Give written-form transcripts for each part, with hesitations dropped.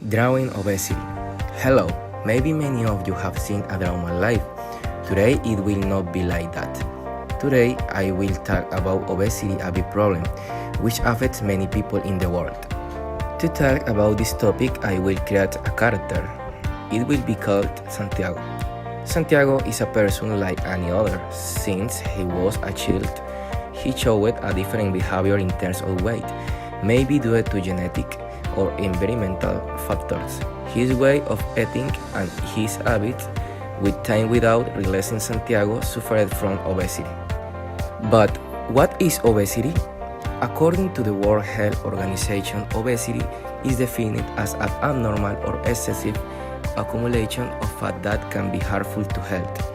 Drawing obesity. Hello, maybe many of you have seen a draw my life. Today it will not be like that. Today I will talk about obesity, a big problem, which affects many people in the world. To talk about this topic, I will create a character. It will be called Santiago. Santiago is a person like any other. Since he was a child, he showed a different behavior in terms of weight, maybe due to genetic or environmental factors. His way of eating and his habits with time without realizing Santiago suffered from obesity. But what is obesity? According to the World Health Organization, obesity is defined as an abnormal or excessive accumulation of fat that can be harmful to health.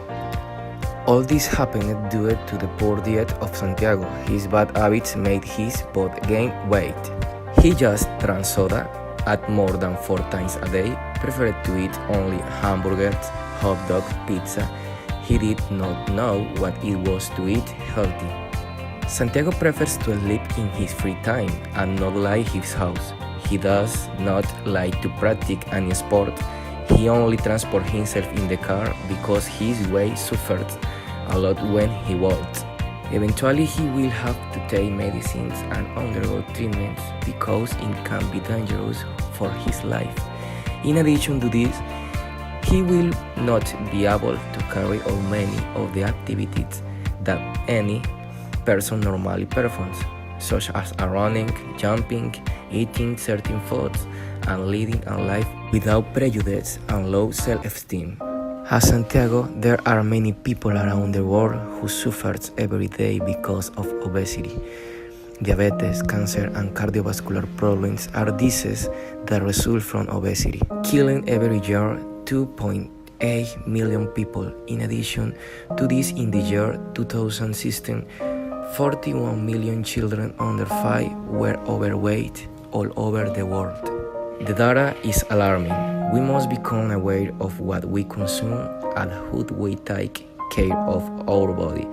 All this happened due to the poor diet of Santiago. His bad habits made his body gain weight. He just drank soda, ate more than 4 times a day, preferred to eat only hamburgers, hot dog, pizza. He did not know what it was to eat healthy. Santiago prefers to sleep in his free time and not leave his house. He does not like to practice any sport. He only transports himself in the car because his weight suffered a lot when he walked. Eventually, he will have to take medicines and undergo treatments because it can be dangerous for his life. In addition to this, he will not be able to carry out many of the activities that any person normally performs, such as running, jumping, eating certain foods, and leading a life without prejudice and low self-esteem. As Santiago, there are many people around the world who suffer every day because of obesity. Diabetes, cancer, and cardiovascular problems are diseases that result from obesity, killing every year 2.8 million people. In addition to this, in the year 2016, 41 million children under 5 were overweight all over the world. The data is alarming. We must become aware of what we consume and how we take care of our body.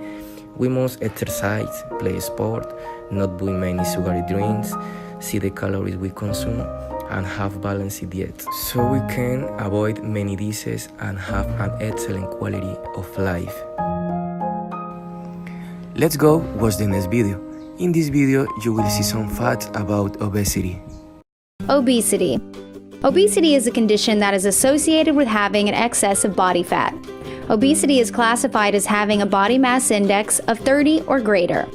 We must exercise, play sport, not buy many sugary drinks, see the calories we consume, and have balanced diets so we can avoid many diseases and have an excellent quality of life. Let's go watch the next video. In this video, you will see some facts about obesity. Obesity. Obesity is a condition that is associated with having an excess of body fat. Obesity is classified as having a body mass index of 30 or greater.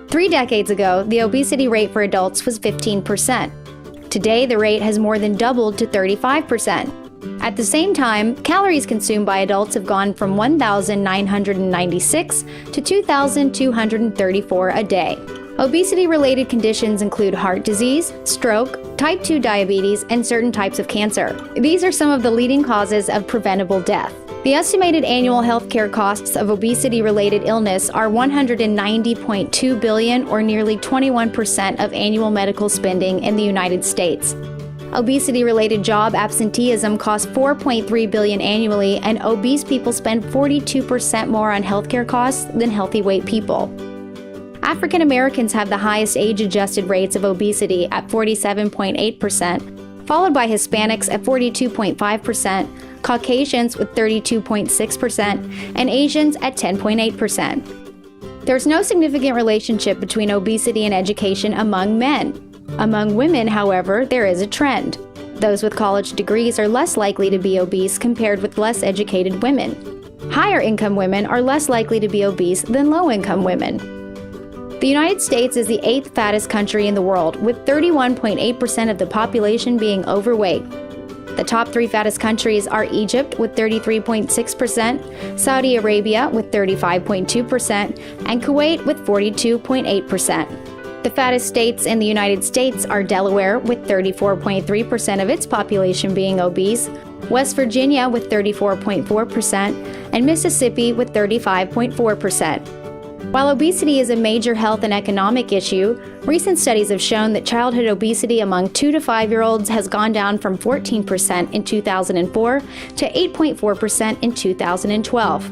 3 decades ago, the obesity rate for adults was 15%. Today, the rate has more than doubled to 35%. At the same time, calories consumed by adults have gone from 1,996 to 2,234 a day. Obesity-related conditions include heart disease, stroke, type 2 diabetes, and certain types of cancer. These are some of the leading causes of preventable death. The estimated annual healthcare costs of obesity-related illness are $190.2 billion, or nearly 21% of annual medical spending in the United States. Obesity-related job absenteeism costs $4.3 billion annually, and obese people spend 42% more on healthcare costs than healthy weight people. African Americans have the highest age-adjusted rates of obesity at 47.8%, followed by Hispanics at 42.5%, Caucasians with 32.6%, and Asians at 10.8%. There's no significant relationship between obesity and education among men. Among women, however, there is a trend. Those with college degrees are less likely to be obese compared with less educated women. Higher-income women are less likely to be obese than low-income women. The United States is the 8th fattest country in the world, with 31.8% of the population being overweight. The top 3 fattest countries are Egypt with 33.6%, Saudi Arabia with 35.2%, and Kuwait with 42.8%. The fattest states in the United States are Delaware with 34.3% of its population being obese, West Virginia with 34.4%, and Mississippi with 35.4%. While obesity is a major health and economic issue, recent studies have shown that childhood obesity among 2 to 5-year-olds has gone down from 14% in 2004 to 8.4% in 2012.